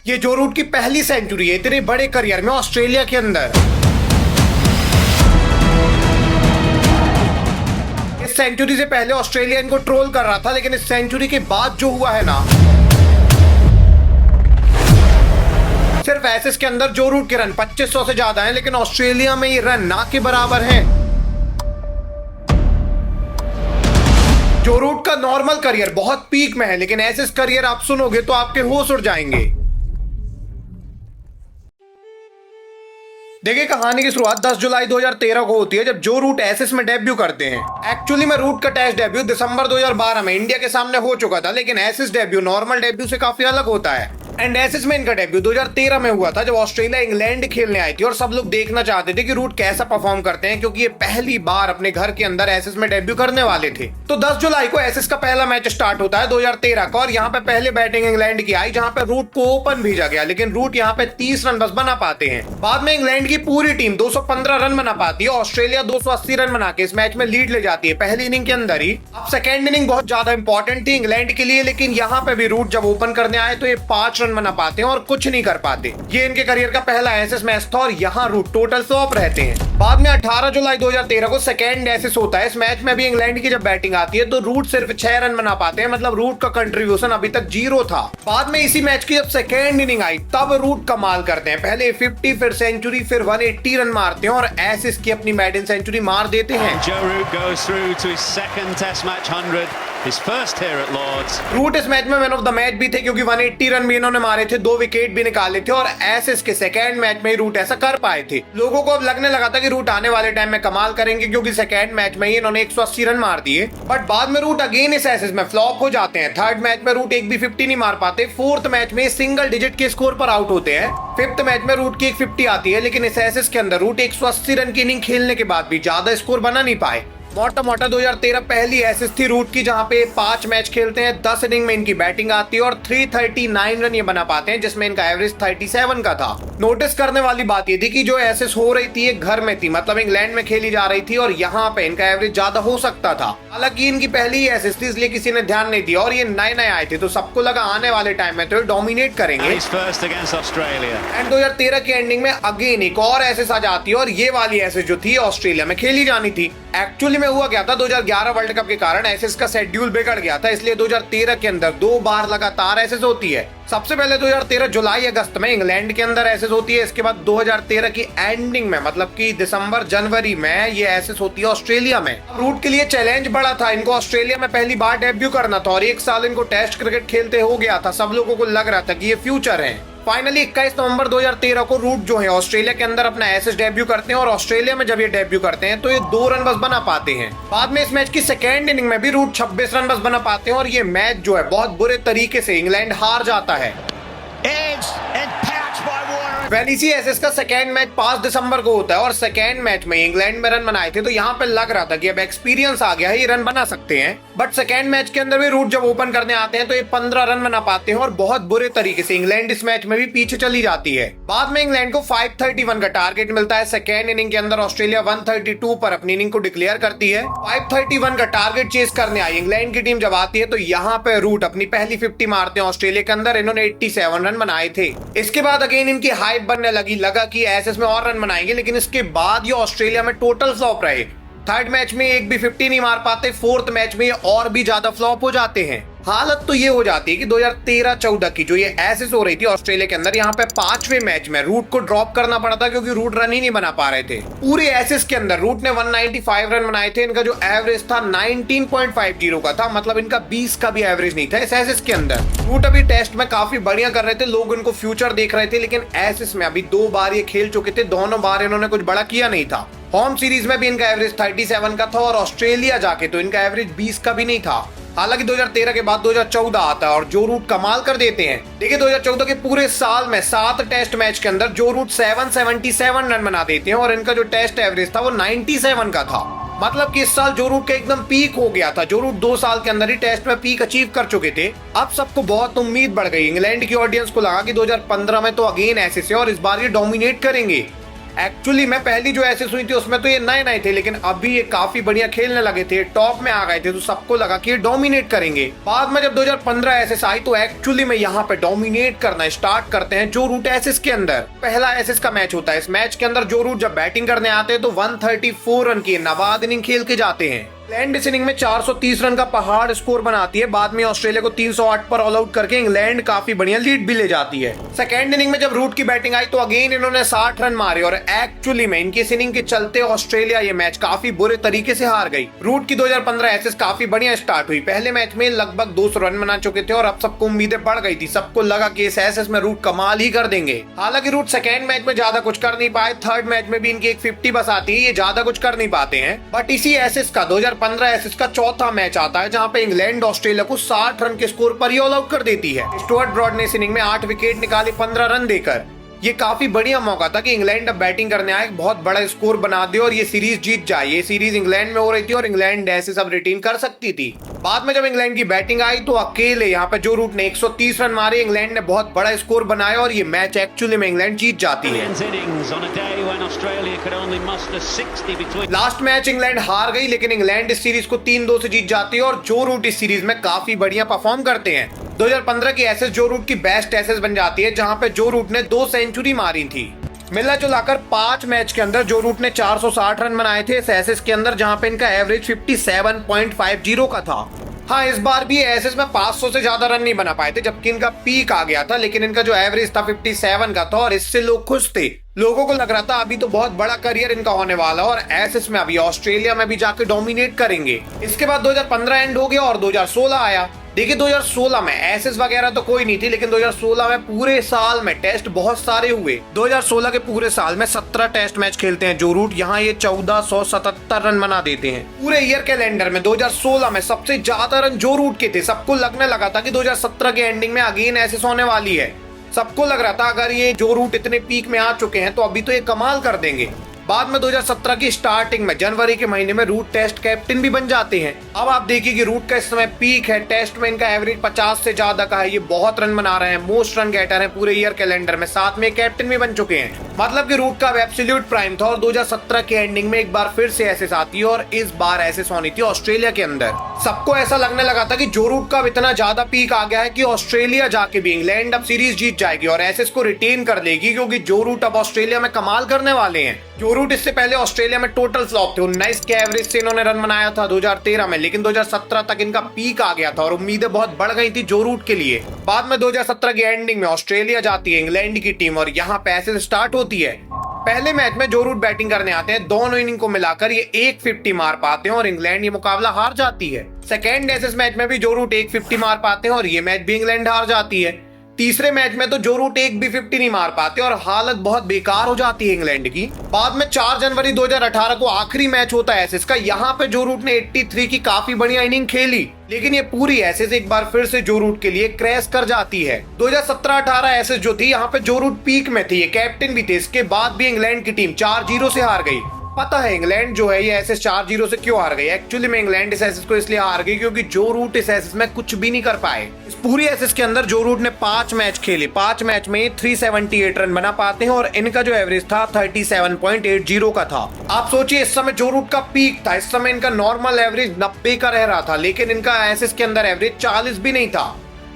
ये जो रूट की पहली सेंचुरी है इतने बड़े करियर में ऑस्ट्रेलिया के अंदर। इस सेंचुरी से पहले ऑस्ट्रेलिया इनको ट्रोल कर रहा था, लेकिन इस सेंचुरी के बाद जो हुआ है ना, सिर्फ एसेस के अंदर जो रूट के रन 2500 से ज्यादा हैं, लेकिन ऑस्ट्रेलिया में ये रन ना के बराबर हैं। जो रूट का नॉर्मल करियर बहुत पीक में है, लेकिन एसेस करियर आप सुनोगे तो आपके होश उड़ जाएंगे। देखिए, कहानी की शुरुआत 10 जुलाई 2013 को होती है, जब जो रूट एसेस में डेब्यू करते हैं। एक्चुअली में रूट का टेस्ट डेब्यू दिसंबर 2012 में इंडिया के सामने हो चुका था, लेकिन एसेस डेब्यू नॉर्मल डेब्यू से काफी अलग होता है। एंड एसेस में इनका डेब्यू 2013 में हुआ था, जब ऑस्ट्रेलिया इंग्लैंड खेलने आई थी और सब लोग देखना चाहते थे कि रूट कैसा परफॉर्म करते हैं, क्योंकि ये पहली बार अपने घर के अंदर एसेस में डेब्यू करने वाले थे। तो 10 जुलाई को एसेस का पहला मैच स्टार्ट होता है 2013 का, और यहाँ पे पहले बैटिंग इंग्लैंड की आई, जहाँ पे रूट को ओपन भेजा गया, लेकिन रूट यहाँ पे 30 रन बस बना पाते हैं। बाद में इंग्लैंड की पूरी टीम 215 रन बना पाती है, ऑस्ट्रेलिया 280 रन बना के इस मैच में लीड ले जाती है पहली इनिंग के अंदर ही। अब सेकेंड इनिंग बहुत ज्यादा इंपॉर्टेंट थी इंग्लैंड के लिए, लेकिन यहाँ पे भी रूट जब ओपन करने आए तो ये 5 रन बना पाते हैं और कुछ नहीं कर पाते। ये इनके करियर का पहला एसेस मैच था और यहाँ रूट टोटल फ्लॉप रहते हैं। बाद में 18 जुलाई 2013 को सेकेंड एसेस होता है। इस मैच में भी इंग्लैंड की जब बैटिंग आती है तो रूट सिर्फ 6 रन बना पाते हैं, मतलब रूट का कंट्रीब्यूशन अभी तक 0 था। बाद में इसी मैच की जब सेकेंड इनिंग आई तब रूट कमाल करते हैं, पहले 50 फिर सेंचुरी फिर 180 रन मारते हैं और एसेस की अपनी मेडन सेंचुरी मार देते हैं। रूट इस मैच में मैन ऑफ द मैच भी थे, क्योंकि 180 रन भी इन्होंने मारे थे, 2 विकेट भी निकाले थे, और एसेस के सेकेंड मैच में ही रूट ऐसा कर पाए थे। लोगों को अब लगने लगा था कि रूट आने वाले टाइम में कमाल करेंगे, क्योंकि सेकेंड मैच में ही इन्होंने 180 रन मार दिए। बट बाद में रूट अगेन इस एसेस में फ्लॉप हो जाते हैं। थर्ड मैच में रूट एक भी 50 नहीं मार पाते, फोर्थ मैच में सिंगल डिजिट के स्कोर पर आउट होते हैं, फिफ्थ मैच में रूट की एक 50 आती है, लेकिन इस एसेस के अंदर रूट 180 रन की इनिंग खेलने के बाद भी ज्यादा स्कोर बना नहीं पाए। मोटा मोटा 2013 पहली एसेस थी रूट की, जहां पे 5 मैच खेलते हैं, 10 इनिंग में इनकी बैटिंग आती है और 339 रन ये बना पाते हैं, जिसमें इनका एवरेज 37 का था। नोटिस करने वाली बात ये थी कि जो एसेस हो रही थी ये घर में थी, मतलब इंग्लैंड में खेली जा रही थी, और यहाँ पे इनका एवरेज ज्यादा हो सकता था। हालांकि इनकी पहली एसेस थी, इसलिए किसी ने ध्यान नहीं दिया, और ये नए नए आए थे तो सबको लगा आने वाले टाइम में तो ये डोमिनेट करेंगे। एंड 2013 की एंडिंग में अगेन एक और एसेस आ जाती है, और ये वाली एसेस जो थी ऑस्ट्रेलिया में खेली जानी थी। एक्चुअली में हुआ क्या था, 2011 वर्ल्ड कप के कारण एसेस का शेड्यूल बिगड़ गया था, इसलिए 2013 के अंदर 2 बार लगातार एसेस होती है। सबसे पहले 2013 जुलाई अगस्त में इंग्लैंड के अंदर एसेस होती है, इसके बाद 2013 की एंडिंग में, मतलब कि दिसंबर जनवरी में ये एसेस होती है ऑस्ट्रेलिया में। रूट के लिए चैलेंज बड़ा था, इनको ऑस्ट्रेलिया में पहली बार डेब्यू करना था और 1 साल इनको टेस्ट क्रिकेट खेलते हो गया था। सब लोगों को लग रहा था कि ये फ्यूचर है। फाइनली 21 नवंबर 2013 को रूट जो है ऑस्ट्रेलिया के अंदर अपना एसेस डेब्यू करते हैं, और ऑस्ट्रेलिया में जब ये डेब्यू करते हैं तो ये 2 रन बस बना पाते हैं। बाद में इस मैच की सेकेंड इनिंग में भी रूट 26 रन बस बना पाते हैं, और ये मैच जो है बहुत बुरे तरीके से इंग्लैंड हार जाता है। वेनिसी एसेस का सेकेंड मैच 5 दिसंबर को होता है, और सेकेंड मैच में इंग्लैंड में रन बनाए थे, तो यहाँ पे लग रहा था कि अब एक्सपीरियंस आ गया है, ये रन बना सकते हैं। बट सेकेंड मैच के अंदर भी रूट जब ओपन करने आते हैं तो ये 15 रन बना पाते हैं, और बहुत बुरे तरीके से इंग्लैंड इस मैच में भी पीछे चली जाती है। बाद में इंग्लैंड को 531 का टारगेट मिलता है। सेकेंड इनिंग के अंदर ऑस्ट्रेलिया 132 पर अपनी इनिंग को डिक्लेयर करती है। 531 का टारगेट चेस करने आई इंग्लैंड की टीम जब आती है तो यहाँ पे रूट अपनी पहली 50 मारते हैं ऑस्ट्रेलिया के अंदर। इन्होंने 87 रन बनाए थे। इसके बाद अगेन इनकी हाइप बनने लगा कि एसेस में और रन बनाएंगे, लेकिन इसके बाद ये ऑस्ट्रेलिया में टोटल फ्लॉप रहे। थर्ड मैच में एक भी 50 नहीं मार पाते, फोर्थ मैच में और भी ज्यादा फ्लॉप हो जाते हैं। हालत तो ये हो जाती है कि 2013-14 की जो ये एसेस हो रही थी ऑस्ट्रेलिया के अंदर, यहाँ पे 5वें मैच में रूट को ड्रॉप करना पड़ा था, क्योंकि रूट रन ही नहीं बना पा रहे थे। पूरे एसेस के अंदर रूट ने 195 रन बनाए थे। इनका जो एवरेज था 19.50 का था, मतलब इनका 20 का भी एवरेज नहीं था इस एसेस के अंदर। रूट अभी टेस्ट में काफी बढ़िया कर रहे थे, लोग इनको फ्यूचर देख रहे थे, लेकिन एसेस में अभी 2 बार ये खेल चुके थे, दोनों बार इन्होंने कुछ बड़ा किया नहीं था। होम सीरीज में भी इनका एवरेज 37 का था, और ऑस्ट्रेलिया जाके तो इनका एवरेज 20 का भी नहीं था। हालांकि 2013 के बाद 2014 आता है और जो रूट कमाल कर देते हैं। देखिए 2014 के पूरे साल में 7 टेस्ट मैच के अंदर जो रूट 777 रन बना देते हैं, और इनका जो टेस्ट एवरेज था वो 97 का था। मतलब कि इस साल जो रूट का एकदम पीक हो गया था। जो रूट 2 साल के अंदर ही टेस्ट में पीक अचीव कर चुके थे। अब सबको बहुत उम्मीद बढ़ गई। इंग्लैंड की ऑडियंस को लगा कि 2015 में तो अगेन ऐसे से और इस बार ये डोमिनेट करेंगे। एक्चुअली मैं पहली जो एसेस हुई थी उसमें तो ये नए नए थे, लेकिन अभी ये काफी बढ़िया खेलने लगे थे, टॉप में आ गए थे, तो सबको लगा कि ये डोमिनेट करेंगे। बाद में जब 2015 एसेस आई तो एक्चुअली में यहाँ पे डोमिनेट करना स्टार्ट करते हैं जो रूट एसेस के अंदर। पहला एसेस का मैच होता है। इस मैच के अंदर जो रूट जब बैटिंग करने आते हैं तो 134 रन की नाबाद इनिंग खेल के जाते हैं। इंग्लैंड इस इनिंग में 430 रन का पहाड़ स्कोर बनाती है। बाद में ऑस्ट्रेलिया को 308 पर ऑल आउट करके इंग्लैंड काफी बढ़िया लीड भी ले जाती है। सेकेंड इनिंग में जब रूट की बैटिंग आई तो अगेन इन्होंने 60 रन मारे और एक्चुअली में इनकी इस इनिंग के चलते ऑस्ट्रेलिया ये मैच काफी बुरे तरीके से हार गई। रूट की 2015 एसेस काफी बढ़िया स्टार्ट हुई। पहले मैच में लगभग 200 रन बना चुके थे और अब सबको उम्मीदें बढ़ गई थी। सबको लगा कि इस एसेस में रूट कमाल ही कर देंगे। हालांकि रूट सेकेंड मैच में ज्यादा कुछ कर नहीं पाए। थर्ड मैच में भी इनकी एक 50 बस आती है, ये ज्यादा कुछ कर नहीं पाते हैं। बट इसी एसेस का 2015 एसेस का चौथा मैच आता है जहां पे इंग्लैंड ऑस्ट्रेलिया को 60 रन के स्कोर पर ही ऑल आउट कर देती है। स्टुअर्ट ब्रॉड ने इस इनिंग में 8 विकेट निकाले 15 रन देकर। ये काफी बढ़िया मौका था कि इंग्लैंड अब बैटिंग करने आए, बहुत बड़ा स्कोर बना दे और ये सीरीज जीत जाए। ये सीरीज इंग्लैंड में हो रही थी और इंग्लैंड ऐसे सब रिटेन कर सकती थी। बाद में जब इंग्लैंड की बैटिंग आई तो अकेले यहाँ पे जो रूट ने 130 रन मारे, इंग्लैंड ने बहुत बड़ा स्कोर बनाया और ये मैच एक्चुअली में इंग्लैंड जीत जाती है। लास्ट मैच इंग्लैंड हार गई, लेकिन इंग्लैंड इस सीरीज को 3-2 से जीत जाती है और जो रूट इस सीरीज में काफी बढ़िया परफॉर्म करते हैं। 2015 की एसेस जो रूट की बेस्ट एसेस बन जाती है, जहां पे जो रूट ने 2 सेंचुरी मारी थी। मिला जुलाकर 5 मैच के अंदर जो रूट ने 460 रन बनाए थे इस एसेस के अंदर, जहां पे इनका एवरेज 57.50 का था। हाँ, इस बार भी एसेस में 500 से ज्यादा रन नहीं बना पाए थे, जबकि इनका पीक आ गया था, लेकिन इनका जो एवरेज था 57 का था और इससे लोग खुश थे। लोगों को लग रहा था अभी तो बहुत बड़ा करियर इनका होने वाला और एसेस में अभी ऑस्ट्रेलिया में भी जाके डोमिनेट करेंगे। इसके बाद 2015 एंड हो गया और 2016 आया। देखिए 2016 में एसेस वगैरह तो कोई नहीं थी, लेकिन 2016 में पूरे साल में टेस्ट बहुत सारे हुए। 2016 के पूरे साल में 17 टेस्ट मैच खेलते हैं जो रूट, यहाँ ये 1477 रन बना देते हैं। पूरे ईयर कैलेंडर में 2016 में सबसे ज्यादा रन जो रूट के थे। सबको लगने लगा था कि 2017 के एंडिंग में अगेन एसेस होने वाली है। सबको लग रहा था अगर ये जो रूट इतने पीक में आ चुके हैं तो अभी तो ये कमाल कर देंगे। बाद में 2017 की स्टार्टिंग में जनवरी के महीने में रूट टेस्ट कैप्टन भी बन जाते हैं। अब आप देखिए कि रूट का इस समय पीक है, टेस्ट में इनका एवरेज 50 से ज्यादा का है। ये बहुत रन बना रहे हैं, मोस्ट रन गेटर है पूरे ईयर कैलेंडर में, साथ में कैप्टन भी बन चुके हैं। मतलब कि रूट का एब्सोल्यूट प्राइम था और 2017 के एंडिंग में एक बार फिर से एसेस आती है और इस बार एसेस होनी थी ऑस्ट्रेलिया के अंदर। सबको ऐसा लगने लगा था कि जो रूट का इतना ज्यादा पीक आ गया है कि ऑस्ट्रेलिया जाके भी इंग्लैंड अब सीरीज जीत जाएगी और एसेस को रिटेन कर लेगी, क्योंकि जो रूट अब ऑस्ट्रेलिया में कमाल करने वाले हैं। जो रूट इससे पहले ऑस्ट्रेलिया में टोटल फ्लॉप थे, 19 के एवरेज से इन्होंने रन बनाया था 2013 में, लेकिन 2017 तक इनका पीक आ गया था और उम्मीदें बहुत बढ़ गई थी जो रूट के लिए। बाद में 2017 के एंडिंग में ऑस्ट्रेलिया जाती है इंग्लैंड की टीम और यहाँ पे एसेस स्टार्ट होती है। पहले मैच में जो रूट बैटिंग करने आते हैं, दोनों इनिंग को मिलाकर ये 150 मार पाते हैं और इंग्लैंड ये मुकाबला हार जाती है। सेकेंड एसेस मैच में भी जो रूट 150 मार पाते हैं और ये मैच भी इंग्लैंड हार जाती है। तीसरे मैच में तो जो रूट एक भी 50 नहीं मार पाते और हालत बहुत बेकार हो जाती है इंग्लैंड की। बाद में 4 जनवरी 2018 को आखिरी मैच होता है एसेस का। यहाँ पे जो रूट ने 83 की काफी बढ़िया इनिंग खेली, लेकिन ये पूरी एसेस एक बार फिर से जो रूट के लिए क्रैश कर जाती है। 2017-18 एसेस जो थी, यहाँ पे जो रूट पीक में थी, ये कैप्टन भी थे। इसके बाद भी इंग्लैंड की टीम 4-0 से हार गई। पता है इंग्लैंड जो है ये एसेस 4-0 से क्यों हार गई? एक्चुअली में इंग्लैंड इस एसेस को इसलिए हार गई क्योंकि जो रूट इस एसेस में कुछ भी नहीं कर पाए। इस पूरी एसेस के अंदर जो रूट ने 5 मैच खेले, 5 मैच में 378 रन बना पाते हैं और इनका जो एवरेज था 37.80 का था। आप सोचिए इस समय जो रूट का पीक था, इस समय इनका नॉर्मल एवरेज 90 का रह रहा था, लेकिन इनका एसेस के अंदर एवरेज 40 भी नहीं था।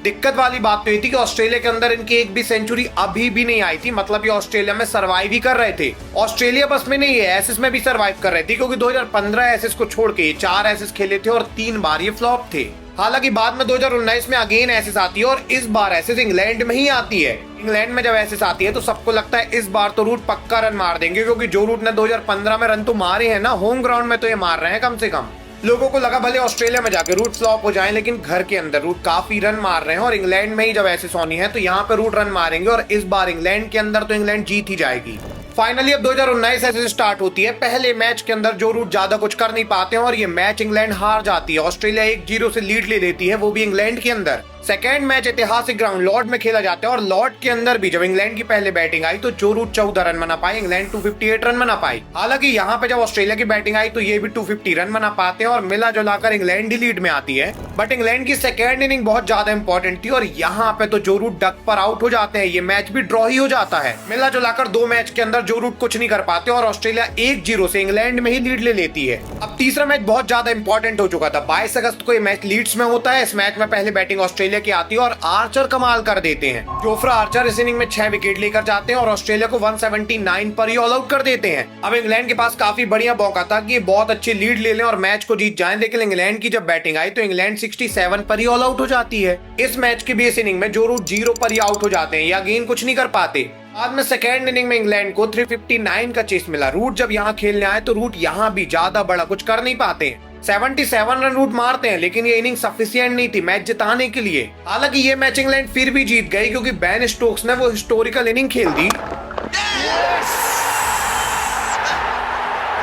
दिक्कत वाली बात तो ये थी कि ऑस्ट्रेलिया के अंदर इनकी एक भी सेंचुरी अभी भी नहीं आई थी। मतलब ये ऑस्ट्रेलिया में सरवाइव ही कर रहे थे। ऑस्ट्रेलिया बस में नहीं है, एसेस में भी सरवाइव कर रहे थे, क्योंकि 2015 एसेस को छोड़ के 4 एसेस खेले थे और 3 बार ये फ्लॉप थे। हालांकि बाद में 2019 में अगेन एसेस आती है और इस बार एसेस इंग्लैंड में ही आती है। इंग्लैंड में जब एसेस आती है तो सबको लगता है इस बार तो रूट पक्का रन मार देंगे, क्योंकि जो रूट ने 2015 में रन तो मारे हैं ना, होम ग्राउंड में तो ये मार रहे हैं कम से कम। लोगों को लगा भले ऑस्ट्रेलिया में जाके रूट फ्लॉप हो जाएं, लेकिन घर के अंदर रूट काफी रन मार रहे हैं और इंग्लैंड में ही जब एसेस होनी है तो यहाँ पे रूट रन मारेंगे और इस बार इंग्लैंड के अंदर तो इंग्लैंड जीत ही जाएगी। फाइनली अब 2019 एसेस स्टार्ट होती है। पहले मैच के अंदर जो रूट ज्यादा कुछ कर नहीं पाते हैं और ये मैच इंग्लैंड हार जाती है। ऑस्ट्रेलिया 1-0 से लीड ले लेती है, वो भी इंग्लैंड के अंदर। सेकेंड मैच ऐतिहासिक ग्राउंड लॉर्ड में खेला जाता है और लॉर्ड के अंदर भी जब इंग्लैंड की पहले बैटिंग आई तो जो रूट 14 रन बना पाए, इंग्लैंड 258 रन बना पाई। हालांकि यहाँ पे जब ऑस्ट्रेलिया की बैटिंग आई तो ये भी 250 रन बना पाते हैं और मिला जुलाकर इंग्लैंड ही लीड में आती है। बट इंग्लैंड की सेकेंड इनिंग बहुत ज्यादा इंपॉर्टेंट थी और यहाँ पे तो जो रूट डक पर आउट हो जाते हैं, ये मैच भी ड्रॉ ही हो जाता है। मिला जुलाकर 2 मैच के अंदर जो रूट कुछ नहीं कर पाते और ऑस्ट्रेलिया 1-0 से इंग्लैंड में ही लीड ले लेती है। अब तीसरा मैच बहुत ज्यादा इंपॉर्टेंट हो चुका था। 22 अगस्त को ये मैच लीड्स में होता है। इस मैच में पहले बैटिंग ऑस्ट्रेलिया की आती है और आर्चर कमाल कर देते हैं। जोफ्रा आर्चर इस इनिंग में 6 विकेट लेकर जाते हैं और ऑस्ट्रेलिया को 179 पर ही ऑल आउट कर देते हैं। अब इंग्लैंड के पास काफी बढ़िया मौका था कि ये बहुत अच्छी लीड ले लें और मैच को जीत जाएं, लेकिन इंग्लैंड की जब बैटिंग आई तो इंग्लैंड 67 पर ही ऑल आउट हो जाती है। इस मैच की भी इस इनिंग में जो रूट 0 पर ही आउट हो जाते हैं या गेंद कुछ नहीं कर पाते। बाद में सेकेंड इनिंग में इंग्लैंड को 359 का चेस मिला। रूट जब यहाँ खेलने आए तो रूट यहाँ भी ज्यादा बड़ा कुछ कर नहीं पाते। 77 रन रूट मारते हैं, लेकिन ये इनिंग सफिशिएंट नहीं थी मैच जिताने के लिए। हालांकि ये मैच इंग्लैंड फिर भी जीत गई क्योंकि बेन स्टोक्स ने वो हिस्टोरिकल इनिंग खेल दी।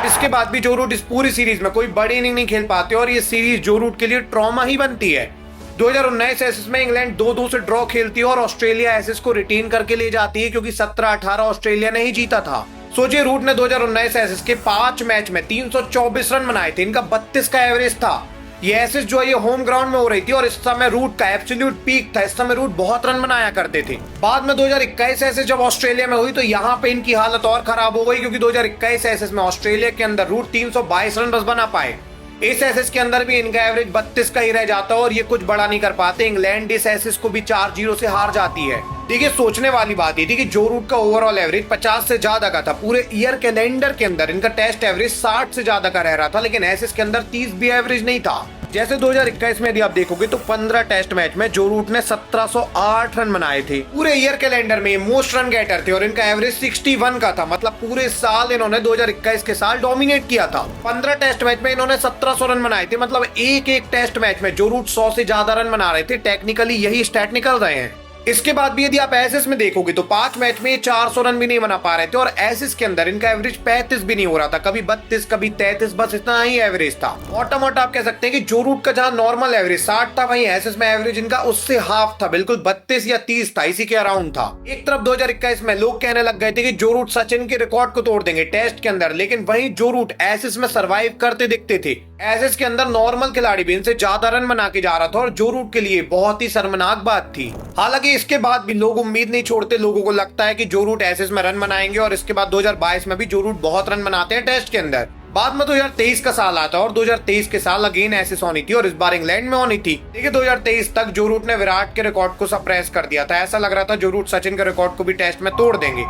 इसके बाद भी जो रूट इस पूरी सीरीज में कोई बड़ी इनिंग नहीं खेल पाते और ये सीरीज जो रूट के लिए ट्रॉमा ही बनती है। 2019 एसेस में इंग्लैंड 2-2 से ड्रॉ खेलती है और ऑस्ट्रेलिया एसेस को रिटेन करके ले जाती है क्योंकि 17-18 ऑस्ट्रेलिया ने ही जीता था। सोचिए, रूट ने 2019 एसेस के 5 मैच में 324 रन बनाए थे। इनका 32 का एवरेज था। ये एसेस जो है ये होम ग्राउंड में हो रही थी और इस समय रूट का एब्सोल्यूट पीक था। इस समय रूट बहुत रन बनाया करते थे। बाद में 2021 एसेस जब ऑस्ट्रेलिया में हुई तो यहाँ पे इनकी हालत और खराब हो गई क्योंकि 2021 एसेस में ऑस्ट्रेलिया के अंदर रूट 322 रन बस बना पाए। इस एसेस के अंदर भी इनका एवरेज 32 का ही रह जाता है और ये कुछ बड़ा नहीं कर पाते। इंग्लैंड इस एसेस को भी 4-0 से हार जाती है। देखिए, सोचने वाली बात ये थी कि जो रूट का ओवरऑल एवरेज 50 से ज्यादा का था। पूरे ईयर कैलेंडर के अंदर इनका टेस्ट एवरेज 60 से ज्यादा का रह रहा था, लेकिन एसेस के अंदर 30 भी एवरेज नहीं था। जैसे 2021 में यदि आप देखोगे तो 15 टेस्ट मैच में जो रूट ने 1708 रन बनाए थे। पूरे ईयर कैलेंडर में मोस्ट रन गेटर थे और इनका एवरेज 61 का था। मतलब पूरे साल इन्होंने 2021 के साल डोमिनेट किया था। 15 टेस्ट मैच में इन्होंने 1700 रन बनाए थे। मतलब एक टेस्ट मैच में जो रूट 100 से ज्यादा रन बना रहे थे। टेक्निकली यही स्टैट निकल रहे हैं। इसके बाद भी यदि आप एसेस में देखोगे तो 5 मैच में 400 रन भी नहीं बना पा रहे थे और एसेस के अंदर इनका एवरेज 35 भी नहीं हो रहा था। कभी 32, कभी 33, बस इतना ही एवरेज था। मोटा मोटा आप कह सकते हैं कि जो रूट का जहां नॉर्मल एवरेज 60 था, वहीं एसेस में एवरेज इनका उससे हाफ था। बिल्कुल 32 या 30 था, इसी के अराउंड था। एक तरफ 2021 में लोग कहने लग गए थे कि जो रूट सचिन के रिकॉर्ड को तोड़ देंगे टेस्ट के अंदर, लेकिन वहीं जो रूट एसेस में सर्वाइव करते दिखते थे। एसेस के अंदर नॉर्मल खिलाड़ी भी इनसे ज्यादा रन बना के जा रहा था और जो रूट के लिए बहुत ही शर्मनाक बात थी। हालांकि इसके बाद भी लोग उम्मीद नहीं छोड़ते। लोगों को लगता है कि जो रूट एसेस में रन बनाएंगे और इसके बाद 2022 में भी जो रूट बहुत रन बनाते हैं टेस्ट के अंदर। बाद में 2023 का साल आता है और 2023 के साल अगेन एसेस होनी थी और इस बार इंग्लैंड में होनी थी। देखिए, 2023 तक जो रूट ने विराट के रिकॉर्ड को सप्रेस कर दिया था। ऐसा लग रहा था जो रूट सचिन के रिकॉर्ड को भी टेस्ट में तोड़ देंगे।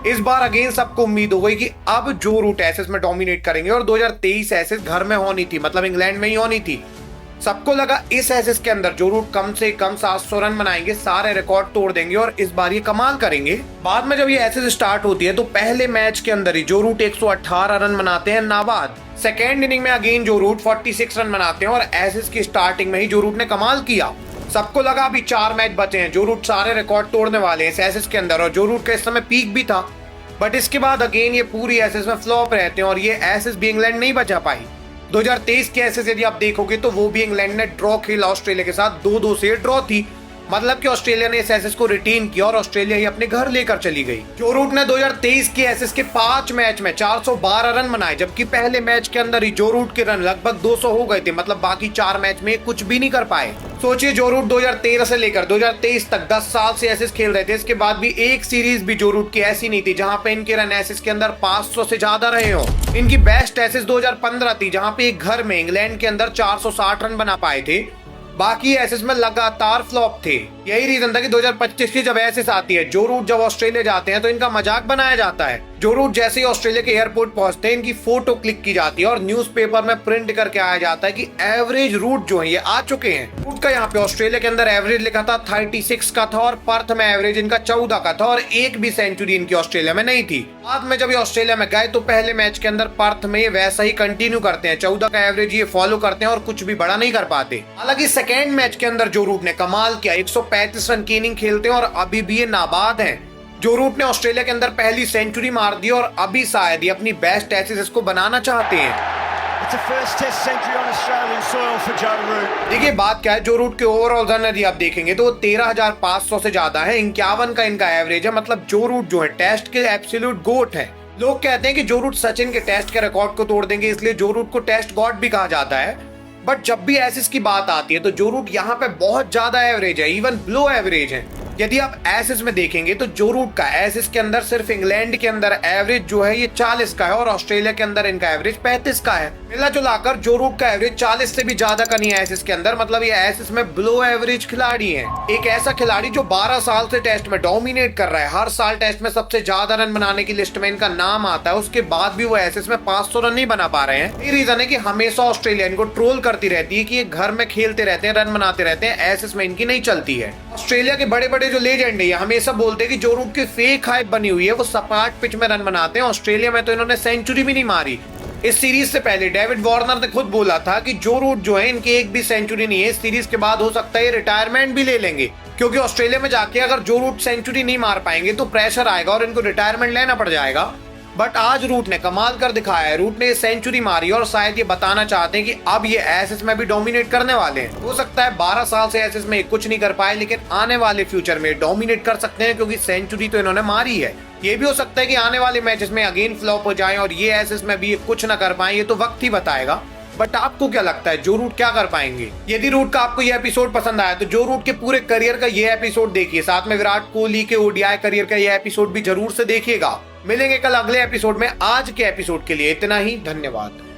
इस बार अगेन सबको उम्मीद हो गई कि अब जो रूट एसेस में डोमिनेट करेंगे और 2023 एसेस घर में होनी थी, मतलब इंग्लैंड में ही होनी थी। सबको लगा इस एसेस के अंदर जो रूट कम से कम 700 रन बनाएंगे, सारे रिकॉर्ड तोड़ देंगे और इस बार ये कमाल करेंगे। बाद में जब ये एसेस स्टार्ट होती है तो पहले मैच के अंदर ही जो रूट 118 रन बनाते हैं नाबाद। सेकेंड इनिंग में अगेन जो रूट 46 रन बनाते हैं और एसेस की स्टार्टिंग में ही जो रूट ने कमाल किया। सबको लगा अभी 4 मैच बचे हैं, जो रूट सारे रिकॉर्ड तोड़ने वाले हैं इस एसेस के अंदर और जो रूट का इस समय पीक भी था। बट इसके बाद अगेन ये पूरी एसेस में फ्लॉप रहते हैं और ये एसेस भी इंग्लैंड नहीं बचा पाई। 2023 के एसेस यदि आप देखोगे तो वो भी इंग्लैंड ने ड्रॉ खेला ऑस्ट्रेलिया के साथ, 2-2 से ड्रॉ थी। मतलब कि ऑस्ट्रेलिया ने इस एसेस को रिटेन किया और ऑस्ट्रेलिया ही अपने घर लेकर चली गई। जो रूट ने 2023 के एसेस के 5 मैच में 412 रन बनाए, जबकि पहले मैच के अंदर ही जो रूट के रन लगभग 200 हो गए थे। मतलब बाकी 4 मैच में कुछ भी नहीं कर पाए। सोचिए, जो रूट 2013 से लेकर 2023 तक 10 साल से एसेस खेल रहे थे, इसके बाद भी एक सीरीज भी जो रूट की ऐसी नहीं थी जहां पे इनके रन एसेस के अंदर 500 से ज्यादा रहे हो। इनकी बेस्ट एसेस 2015 थी जहां पे एक घर में इंग्लैंड के अंदर 460 रन बना पाए थे। बाकी एसेस में लगातार फ्लॉप थे। यही रीजन था कि 2025 की जब एसेस आती है, जो रूट जब ऑस्ट्रेलिया जाते हैं तो इनका मजाक बनाया जाता है। जो रूट जैसे ही ऑस्ट्रेलिया के एयरपोर्ट पहुंचते हैं, इनकी फोटो क्लिक की जाती है और न्यूज़पेपर में प्रिंट करके आया जाता है कि एवरेज रूट जो है ये आ चुके हैं। रूट का यहाँ पे ऑस्ट्रेलिया के अंदर एवरेज लिखा था 36 का था और पर्थ में एवरेज इनका 14 का था और एक भी सेंचुरी इनकी ऑस्ट्रेलिया में नहीं थी। बाद में जब ये ऑस्ट्रेलिया में गए तो पहले मैच के अंदर पर्थ में वैसा ही कंटिन्यू करते हैं, 14 का एवरेज ये फॉलो करते हैं और कुछ भी बड़ा नहीं कर पाते। हालांकि सेकेंड मैच के अंदर जो रूट ने कमाल किया, 135 रन की इनिंग खेलते हैं और अभी भी ये नाबाद हैं। जो रूट ने ऑस्ट्रेलिया के अंदर पहली सेंचुरी मार दी और अभी शायद ये अपनी बेस्ट एसेस को बनाना चाहते हैं। That's a first Test century on Australian soil for Joe Root. देखिए बात क्या है, जो रूट के ओवरऑल रन यदि आप देखेंगे तो 13,500 से ज्यादा है, 51 का इनका एवरेज है। मतलब जो रूट जो है टेस्ट के एब्सोल्यूट गोट है। लोग कहते हैं कि जो रूट सचिन के टेस्ट के रिकॉर्ड को तोड़ देंगे, इसलिए जो रूट को टेस्ट गॉड भी कहा जाता है। बट जब भी एसिस की बात आती है तो जो रूट यहाँ पे बहुत ज्यादा एवरेज है, इवन बिलो एवरेज है। यदि आप एसिस में देखेंगे तो जो रूट का एसिस के अंदर सिर्फ इंग्लैंड के अंदर एवरेज जो है ये 40 का है और ऑस्ट्रेलिया के अंदर इनका एवरेज 35 का है। मिला जुलाकर जो रूट का एवरेज 40 से भी ज्यादा का नहीं है एसिस के अंदर। मतलब ये एसिस में बिलो एवरेज खिलाड़ी है। एक ऐसा खिलाड़ी जो 12 साल से टेस्ट में डोमिनेट कर रहा है, हर साल टेस्ट में सबसे ज्यादा रन बनाने की लिस्ट में इनका नाम आता है, उसके बाद भी वो एसिस में 500 रन नहीं बना पा रहे हैं। ये रीजन है कि हमेशा ऑस्ट्रेलिया इनको ट्रोल करती रहती है कि ये घर में खेलते रहते हैं, रन बनाते रहते हैं, एसिस में इनकी नहीं चलती है। ऑस्ट्रेलिया के बड़े बड़े जो लेजेंड है हमेशा बोलते हैं कि जो रूट की फेक हाइप बनी हुई है वो सपाट पिच में रन बनाते हैं। ऑस्ट्रेलिया में तो इन्होंने सेंचुरी भी नहीं मारी। इस सीरीज से पहले डेविड वार्नर ने खुद बोला था कि जो रूट जो है इनकी एक भी सेंचुरी नहीं है। इस सीरीज के बाद हो सकता है रिटायरमेंट भी ले लेंगे, क्योंकि ऑस्ट्रेलिया में जाके अगर जो रूट सेंचुरी नहीं मार पाएंगे तो प्रेशर आएगा और इनको रिटायरमेंट लेना पड़ जाएगा। बट आज रूट ने कमाल कर दिखाया है। रूट ने ये सेंचुरी मारी और शायद ये बताना चाहते हैं कि अब ये एसिस में भी डोमिनेट करने वाले हैं। हो सकता है 12 साल से एसिस में कुछ नहीं कर पाए, लेकिन आने वाले फ्यूचर में डोमिनेट कर सकते हैं, क्योंकि सेंचुरी तो इन्होंने मारी है। ये भी हो सकता है कि आने वाले मैचेस में अगेन फ्लॉप हो जाएं और ये एसिस में भी कुछ ना कर पाए। ये तो वक्त ही बताएगा। बट आपको क्या लगता है, जो रूट क्या कर पाएंगे? यदि रूट का आपको ये एपिसोड पसंद आया तो जो रूट के पूरे करियर का ये एपिसोड देखिए, साथ में विराट कोहली के ओडीआई करियर का ये एपिसोड भी जरूर से देखिएगा। मिलेंगे कल अगले एपिसोड में। आज के एपिसोड के लिए इतना ही, धन्यवाद।